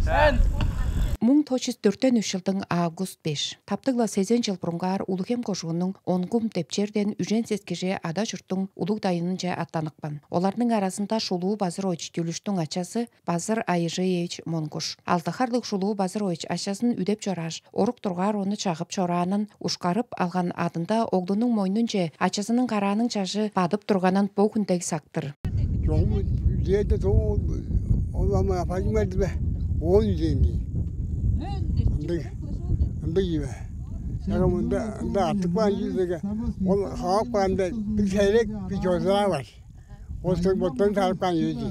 1904 жылдың август 5. Таптыгла 8 жыл бұрынғар Улухем кошуының онгум тепчерден үжен сескеже ада жұрттың улуг дайынынша аттанықпан. Олардың арасында Шулуу Базыр ойч төліштің ачасы Базыр Айжыевич Монгуш. Алдахарлық Шулуу Базыр ойч ачасын үдеп жораш, орук тұрғар оны чағып чораанын ушқарып алған адында оғдының мойнынче ачасының қараның чашы бадып тұрғанын бұл күндегі сақтыр. Artık ben yüzüge, o halk bende bir çeyrek bir çocuklar var. O sırttan taraftan yüzü.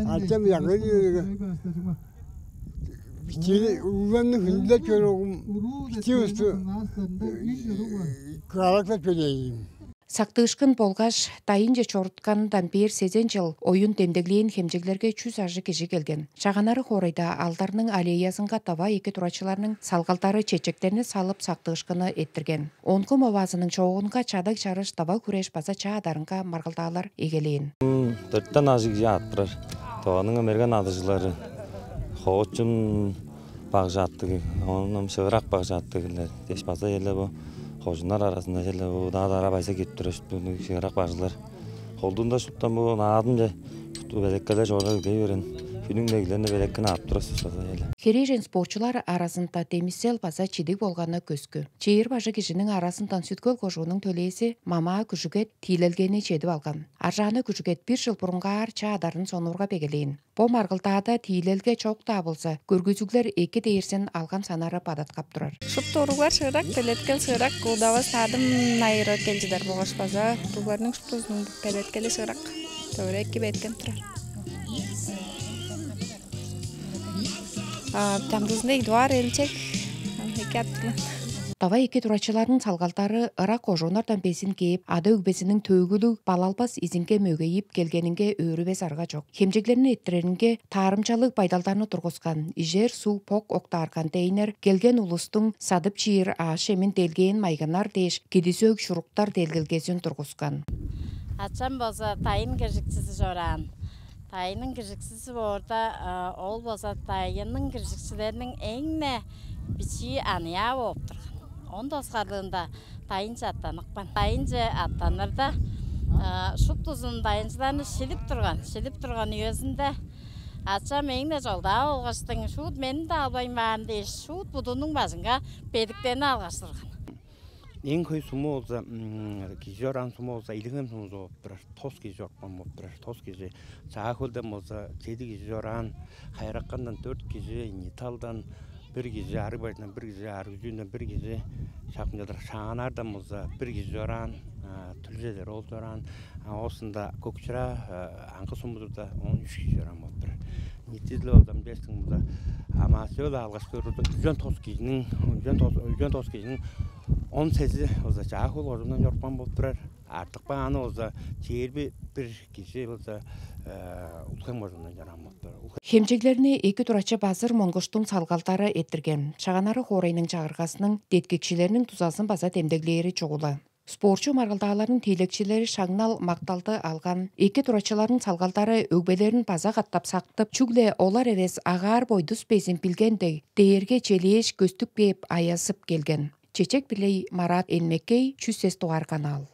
Açam yakın yüzüge. Bitiği uzanın hınca körüğüm, bitiği üstü kırarakta söyleyeyim. Сактышкын болгаш тайынже чоруткандан бер 8 жыл ойын демдеглейін хемжеглерге 100 ажы кежі келген. Шағанары хорайда алдарының аллеясынға таба екі турачыларының салғалтары чечектеріне салып сактышкыны еттірген. Онқым авазының чоғынға чадак чарыш таба күреш база чаадарынға марғылдалар егелейін. Дөрттен ажы кеже аттырар. Тоғаның американ адыжылары хоғычым бағжаттығы, оның шығырақ бағжаттығы деш база елі бұл. Қожынар арасында желі бұл дағдара байса кеттір өшті шығырақ бағжылар. Қолдың да шұттан бұл наадым же бәлеккелер жоғырға үгей өрен. Күніңдегілеріне бәлеккін аттыр өсті елі. Хережен спортчылар арасында темисел база чидік болғаны көзгі. Чейір бажы кешінің арасындан сүткөл қожуының төлейсі мама күжігет тийлелгені чедіп алған. Аржаны күжігет 1 жыл бұрынға арча адарын сонурға бегелейін. Бұл марғылтада тийлелге чоқ табылса, көргізуглер екі дейірсен алған санары падат қаптырар. Шұпторуғар шырақ, пелеткел шырақ, қолдава садым найыры келжідер болғаш база. Бұларының шұптозының пелеткелі шырақ, төре екі беткен тұрар. Тамдызында идуар елчек, екі аттылы. Тава екі турачылардың салғалтары ыра қожонардан бесін кейіп, ада үгбесінің төгілі балалбас изінге мөгейіп келгенінге өрібес арға жоқ. Хемжеглерін еттірерінге тарымчалық байдалдарны тұрғысқан, ижер су поқ оқтар контейнер, келген ұлыстың садып чиыр ашемін делгейін майғанар деш, кедесөк шұрықтар делгілгесін тұрғысқан. Ачам болса тайын кіржіксіз жоран. Тайының кіржіксізі орда, ол болса тайының кіржіксілерінің әңіне бічі аныя болып тұрған. Онда осқарлығында тайыншы аттанықпан. Тайыншы аттанырда шұт тұзын тайыншыларыны шеліп тұрған өзінде ачам әңіне жолда олғаштың шұт менің де албайым барын дейш шұт бұдының базынға бедіктерін алғаштырған. Ең көй сұмы олса, кезеран сұмы олса, илігім сұмы болып тұрар, тос кезі оқпан болып тұрар, тос кезі. Саға көлден болса, 7 кезеран, қайраққандан 4 кезі, неталдан, 1 кезі ары байтынан, 1 кезі ары үзінен, 1 кезі шақымдадыр. Шағанардан болса, 1 кезеран, түлжелер ол тұран, осында көкшіра, аңқы сұмыдырда 13 кезеран болып тұрар. Нетезілі олдан бестің бұлда, ама сөйлі алғаш көрді, үзен тос кезінің 18 olsa çağıl orundan yorpan болып тұрар. Артық бағаны olsa çeyirbi bir kişi olsa ulkan orundan yaran болып тұрар. Хемжеглеріне екі турачы Базыр Монгуштың салғалтары еттірген. Шағанары хорайның чағырғасының деткекшілерінің тузасын база темдеглері жоғылы. Спортчу марғылдағалардың тейлекшілері шаңнал мақталды алған. Екі турачылардың салғалтары өгбелерін база қаттап сақтып, чүгле олар ерес ағар бойдыс безін білгендей, дейерге челеш көстік беп аясып келген. Чечек білей Марат Энмекей, 100 туар канал.